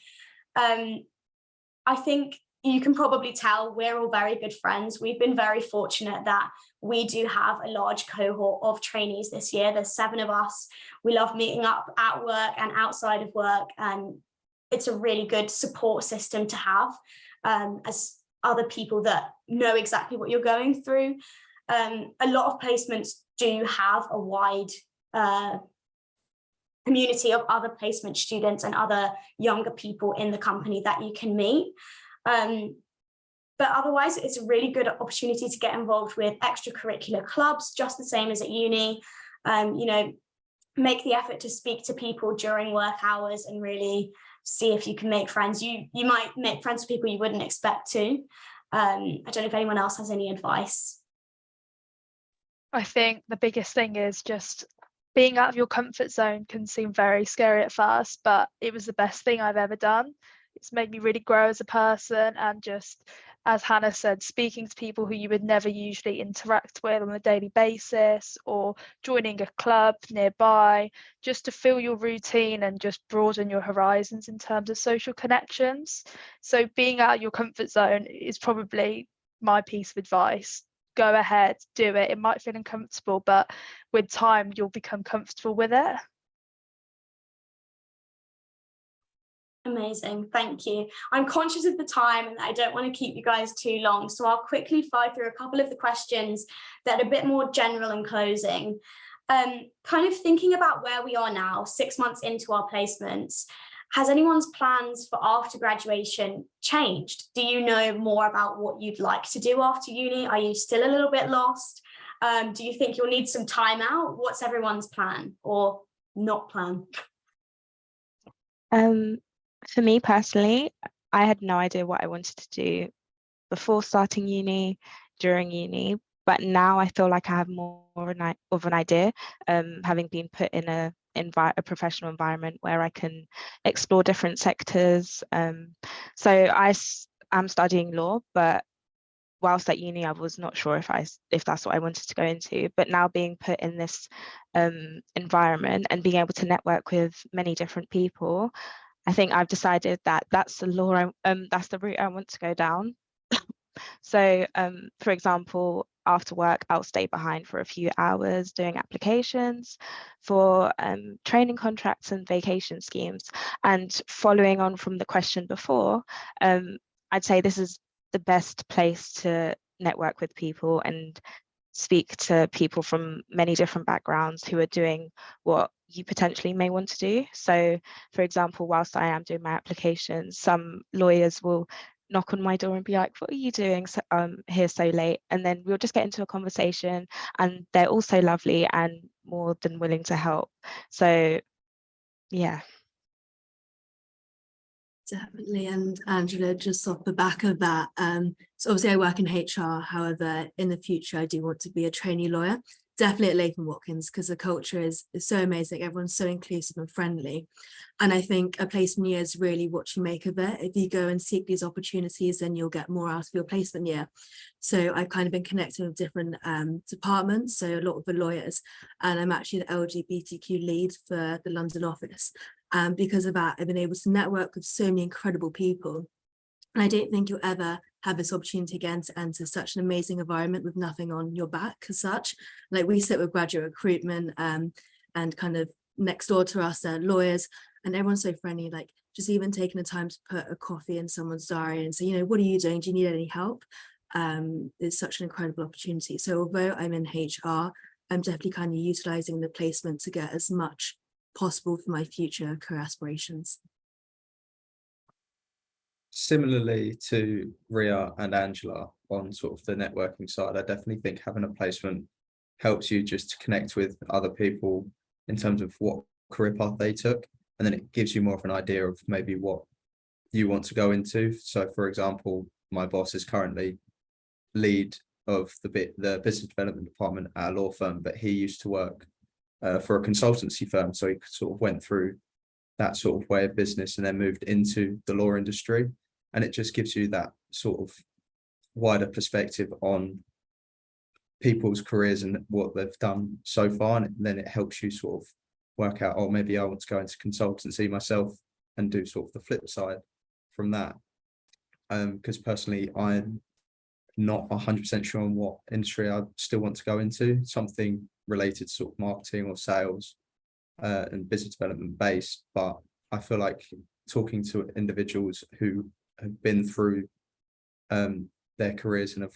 I think you can probably tell we're all very good friends. We've been very fortunate that we do have a large cohort of trainees this year. There's 7 of us. We love meeting up at work and outside of work, and it's a really good support system to have as other people that know exactly what you're going through. A lot of placements do have a wide community of other placement students and other younger people in the company that you can meet. But otherwise, it's a really good opportunity to get involved with extracurricular clubs, just the same as at uni. Make the effort to speak to people during work hours and really see if you can make friends. You might make friends with people you wouldn't expect to. I don't know if anyone else has any advice. I think the biggest thing is just being out of your comfort zone can seem very scary at first, but it was the best thing I've ever done. It's made me really grow as a person, and just, as Hannah said, speaking to people who you would never usually interact with on a daily basis, or joining a club nearby, just to fill your routine and just broaden your horizons in terms of social connections. So being out of your comfort zone is probably my piece of advice. Go ahead, do it. It might feel uncomfortable, but with time, you'll become comfortable with it. Amazing, thank you. I'm conscious of the time and I don't want to keep you guys too long, so I'll quickly fly through a couple of the questions that are a bit more general and closing. Kind of thinking about where we are now, 6 months into our placements, has anyone's plans for after graduation changed? Do you know more about what you'd like to do after uni? Are you still a little bit lost? Do you think you'll need some time out? What's everyone's plan or not plan? For me personally, I had no idea what I wanted to do before starting uni, during uni, but now I feel like I have more of an idea, having been put in a professional environment where I can explore different sectors. So I'm studying law, but whilst at uni, I was not sure if that's what I wanted to go into. But now being put in this environment and being able to network with many different people, I think I've decided that that's the route I want to go down. So, for example, after work, I'll stay behind for a few hours doing applications for training contracts and vacation schemes. And following on from the question before, I'd say this is the best place to network with people and speak to people from many different backgrounds who are doing what you potentially may want to do. So, for example, whilst I am doing my applications, some lawyers will knock on my door and be like, what are you doing here so late? And then we'll just get into a conversation, and they're also lovely and more than willing to help. So yeah. Definitely. And Angela, just off the back of that, so obviously I work in HR, however, in the future I do want to be a trainee lawyer, definitely at Latham Watkins, because the culture is so amazing. Everyone's so inclusive and friendly. And I think a placement year is really what you make of it. If you go and seek these opportunities, then you'll get more out of your placement year. So I've kind of been connected with different departments, so a lot of the lawyers, and I'm actually the LGBTQ lead for the London office. Because of that, I've been able to network with so many incredible people. And I don't think you'll ever have this opportunity again to enter such an amazing environment with nothing on your back as such. Like, we sit with graduate recruitment and kind of next door to us are lawyers, and everyone's so friendly. Like, just even taking the time to put a coffee in someone's diary and say, you know, what are you doing? Do you need any help? It's such an incredible opportunity. So although I'm in HR, I'm definitely kind of utilizing the placement to get as much possible for my future career aspirations. Similarly to Ria and Angela on sort of the networking side, I definitely think having a placement helps you just to connect with other people in terms of what career path they took, and then it gives you more of an idea of maybe what you want to go into. So for example, my boss is currently lead of the business development department at a law firm, but he used to work for a consultancy firm, so he sort of went through that sort of way of business and then moved into the law industry, and it just gives you that sort of wider perspective on people's careers and what they've done so far, and then it helps you sort of work out, oh, maybe I want to go into consultancy myself and do sort of the flip side from that. Because personally, I'm not 100% sure on what industry I still want to go into, something related to sort of marketing or sales and business development based, but I feel like talking to individuals who have been through their careers and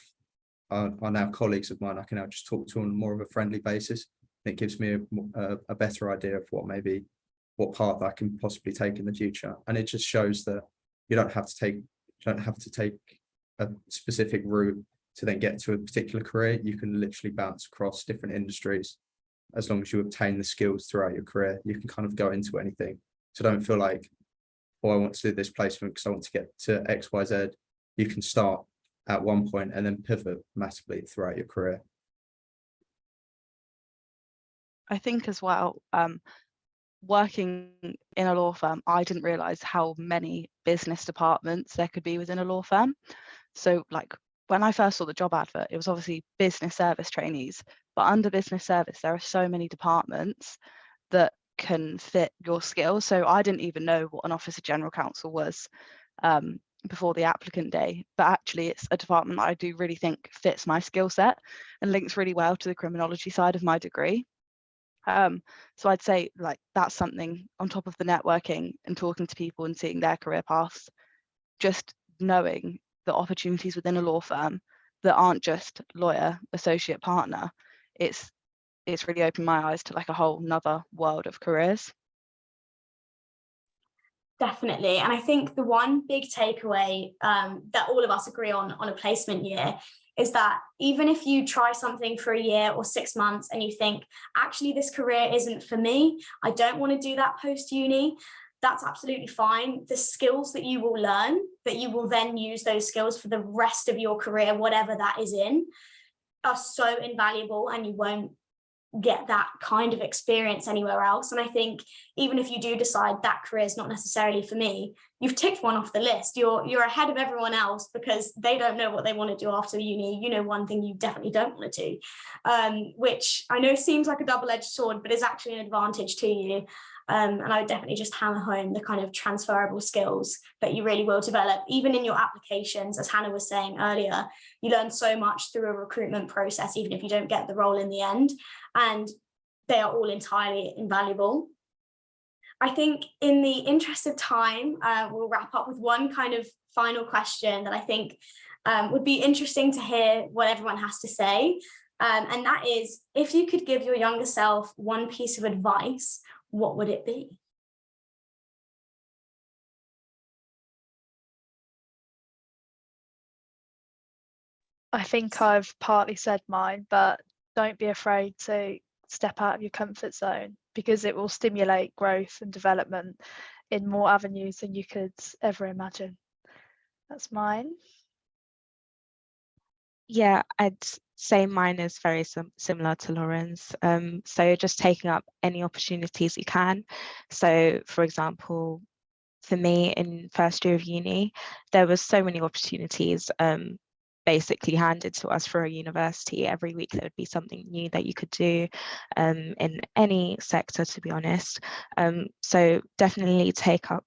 are now colleagues of mine, I can now just talk to on more of a friendly basis. It gives me a better idea of what path I can possibly take in the future, and it just shows that you don't have to take a specific route to then get to a particular career. You can literally bounce across different industries. As long as you obtain the skills throughout your career, you can kind of go into anything. So don't feel like, oh, I want to do this placement because I want to get to X, Y, Z. You can start at one point and then pivot massively throughout your career. I think as well, working in a law firm, I didn't realize how many business departments there could be within a law firm. So like when I first saw the job advert, it was obviously business service trainees, but under business service, there are so many departments that can fit your skills. So I didn't even know what an officer general counsel was before the applicant day, but actually it's a department that I do really think fits my skill set and links really well to the criminology side of my degree. So I'd say like that's something on top of the networking and talking to people and seeing their career paths, just knowing the opportunities within a law firm that aren't just lawyer, associate partner. It's really opened my eyes to like a whole nother world of careers. Definitely. And I think the one big takeaway that all of us agree on a placement year is that even if you try something for a year or 6 months and you think, actually, this career isn't for me, I don't want to do that post-uni, that's absolutely fine. The skills that you will learn, that you will then use those skills for the rest of your career, whatever that is in, are so invaluable, and you won't get that kind of experience anywhere else. And I think even if you do decide that career is not necessarily for me, you've ticked one off the list. You're ahead of everyone else because they don't know what they want to do after uni. You know one thing you definitely don't want to do, which I know seems like a double-edged sword, but is actually an advantage to you. And I would definitely just hammer home the kind of transferable skills that you really will develop, even in your applications. As Hannah was saying earlier, you learn so much through a recruitment process, even if you don't get the role in the end, and they are all entirely invaluable. I think in the interest of time, we'll wrap up with one kind of final question that I think would be interesting to hear what everyone has to say. And that is, if you could give your younger self one piece of advice, what would it be? I think I've partly said mine, but don't be afraid to step out of your comfort zone, because it will stimulate growth and development in more avenues than you could ever imagine. That's mine. Yeah, I'd say mine is very similar to Lauren's. So just taking up any opportunities you can. So for example, for me in first year of uni, there was so many opportunities basically handed to us for a university. Every week there would be something new that you could do in any sector, to be honest. So definitely take up,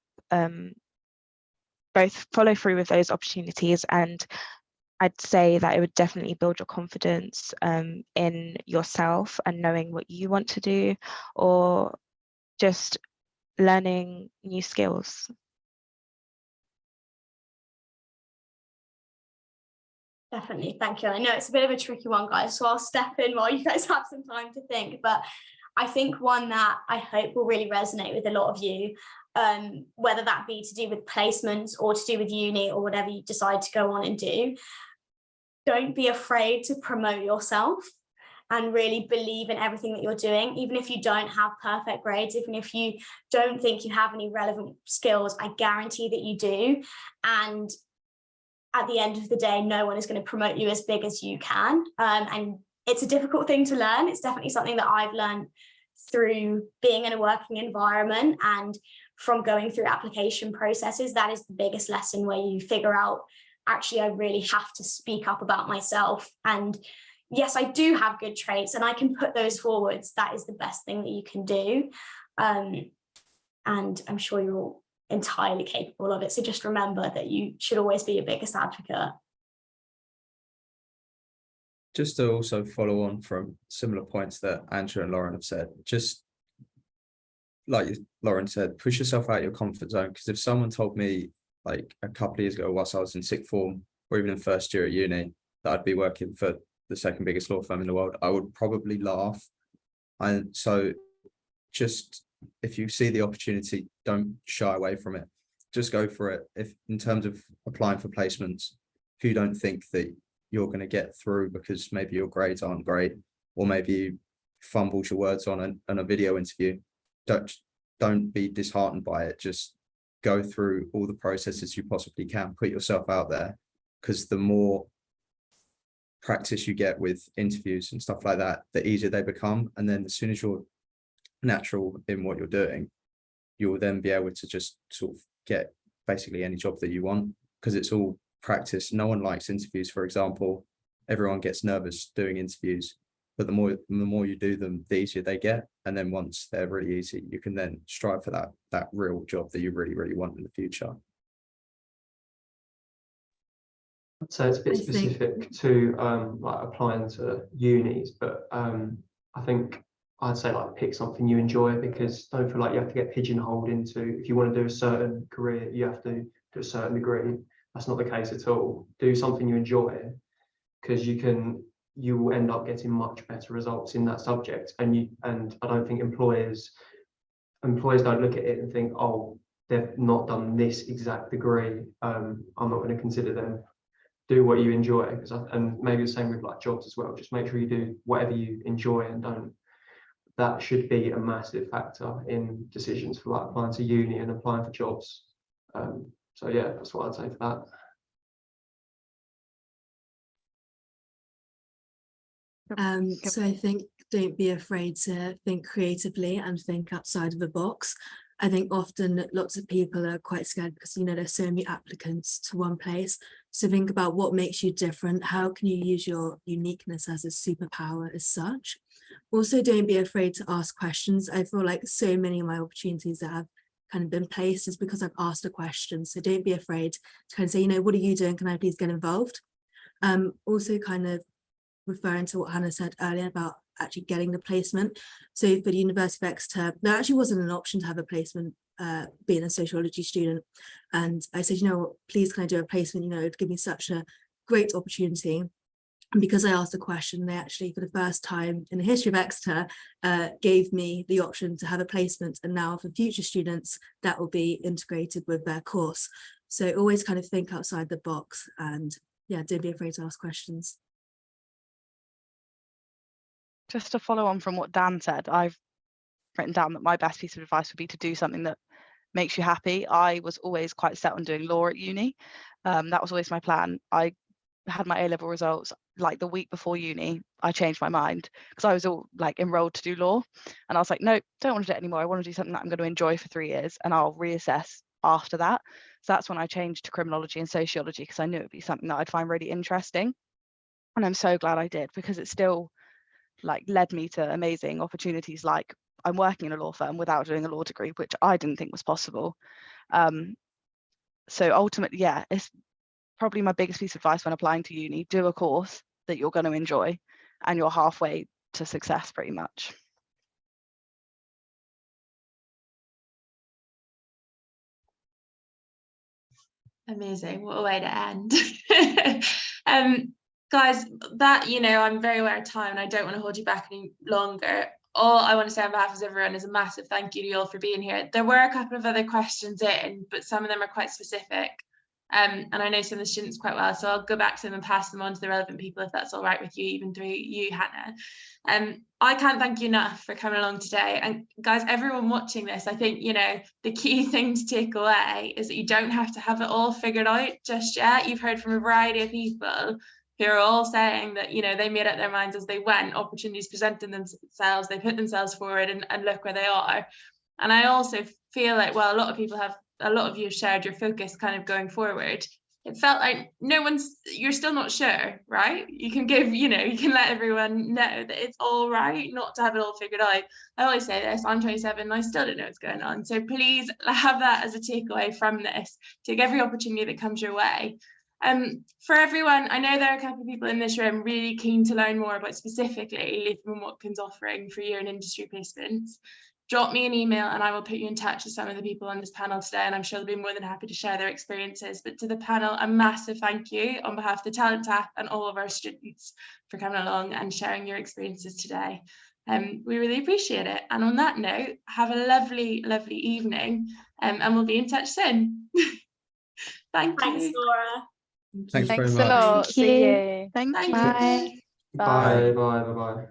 both follow through with those opportunities, and I'd say that it would definitely build your confidence in yourself and knowing what you want to do, or just learning new skills. Definitely, thank you. I know it's a bit of a tricky one, guys, so I'll step in while you guys have some time to think. But I think one that I hope will really resonate with a lot of you, whether that be to do with placements or to do with uni or whatever you decide to go on and do, don't be afraid to promote yourself and really believe in everything that you're doing. Even if you don't have perfect grades, even if you don't think you have any relevant skills, I guarantee that you do. And at the end of the day, no one is going to promote you as big as you can. And it's a difficult thing to learn. It's definitely something that I've learned through being in a working environment and from going through application processes. That is the biggest lesson, where you figure out, actually, I really have to speak up about myself. And yes, I do have good traits and I can put those forwards. That is the best thing that you can do. And I'm sure you're all entirely capable of it. So just remember that you should always be your biggest advocate. Just to also follow on from similar points that Andrew and Lauren have said, just like Lauren said, push yourself out of your comfort zone. Because if someone told me like a couple of years ago, whilst I was in sixth form or even in first year at uni, that I'd be working for the second biggest law firm in the world, I would probably laugh. And so just, if you see the opportunity, don't shy away from it. Just go for it. If in terms of applying for placements, if you don't think that you're going to get through because maybe your grades aren't great, or maybe you fumbled your words on a video interview, don't be disheartened by it. Just go through all the processes you possibly can, put yourself out there, because the more practice you get with interviews and stuff like that, the easier they become. And then as soon as you're natural in what you're doing, you'll then be able to just sort of get basically any job that you want, because it's all practice. No one likes interviews, for example. Everyone gets nervous doing interviews, but the more you do them, the easier they get. And then once they're really easy, you can then strive for that real job that you really, really want in the future. I'd say it's a bit specific to like applying to unis, but I think I'd say like pick something you enjoy, because don't feel like you have to get pigeonholed into, if you want to do a certain career, you have to to a certain degree. That's not the case at all. Do something you enjoy, because you will end up getting much better results in that subject. And I don't think employers don't look at it and think, oh, they've not done this exact degree, I'm not going to consider them. Do what you enjoy, and maybe the same with like jobs as well. Just make sure you do whatever you enjoy, and don't. That should be a massive factor in decisions for like applying to uni and applying for jobs. So yeah, that's what I'd say for that. So I think don't be afraid to think creatively and think outside of the box. I think often lots of people are quite scared because, you know, there's so many applicants to one place. So think about what makes you different. How can you use your uniqueness as a superpower as such? Also, don't be afraid to ask questions. I feel like so many of my opportunities that have kind of been placed is because I've asked a question. So don't be afraid to kind of say, you know, what are you doing? Can I please get involved? Also kind of referring to what Hannah said earlier about actually getting the placement. So for the University of Exeter, there actually wasn't an option to have a placement being a sociology student. And I said, you know what, please can I do a placement? You know, it'd give me such a great opportunity. And because I asked the question, they actually, for the first time in the history of Exeter, gave me the option to have a placement. And now for future students, that will be integrated with their course. So always kind of think outside the box, and yeah, don't be afraid to ask questions. Just to follow on from what Dan said, I've written down that my best piece of advice would be to do something that makes you happy. I was always quite set on doing law at uni. That was always my plan. I had my A-level results like the week before uni. I changed my mind because I was all like enrolled to do law, and I was like, no, don't want to do it anymore. I want to do something that I'm going to enjoy for 3 years, and I'll reassess after that. So that's when I changed to criminology and sociology, because I knew it would be something that I'd find really interesting. And I'm so glad I did, because it still like led me to amazing opportunities. Like I'm working in a law firm without doing a law degree, which I didn't think was possible. So ultimately, yeah, it's probably my biggest piece of advice when applying to uni: do a course that you're going to enjoy, and you're halfway to success pretty much. Amazing, what a way to end. Guys, that, you know, I'm very aware of time and I don't want to hold you back any longer. All I want to say on behalf of everyone is a massive thank you to you all for being here. There were a couple of other questions in, but some of them are quite specific. And I know some of the students quite well, so I'll go back to them and pass them on to the relevant people if that's all right with you, even through you, Hannah. I can't thank you enough for coming along today. And guys, everyone watching this, I think, you know, the key thing to take away is that you don't have to have it all figured out just yet. You've heard from a variety of people who are all saying that, you know, they made up their minds as they went, opportunities presented themselves, they put themselves forward, and look where they are. And I also feel like, well, a lot of you have shared your focus kind of going forward. It felt like you're still not sure, right? You can give, you know, you can let everyone know that it's all right not to have it all figured out. I always say this, I'm 27 and I still don't know what's going on. So please have that as a takeaway from this. Take every opportunity that comes your way. For everyone, I know there are a couple of people in this room really keen to learn more about specifically Latham and Watkins offering for year and industry placements. Drop me an email and I will put you in touch with some of the people on this panel today, and I'm sure they'll be more than happy to share their experiences. But to the panel, a massive thank you on behalf of the Talent Tap and all of our students for coming along and sharing your experiences today. We really appreciate it. And on that note, have a lovely, lovely evening, and we'll be in touch soon. Thanks, Laura. Thanks very Thanks much. a lot. Thank See you. you. Thank you. Thank you. Bye. that. Bye.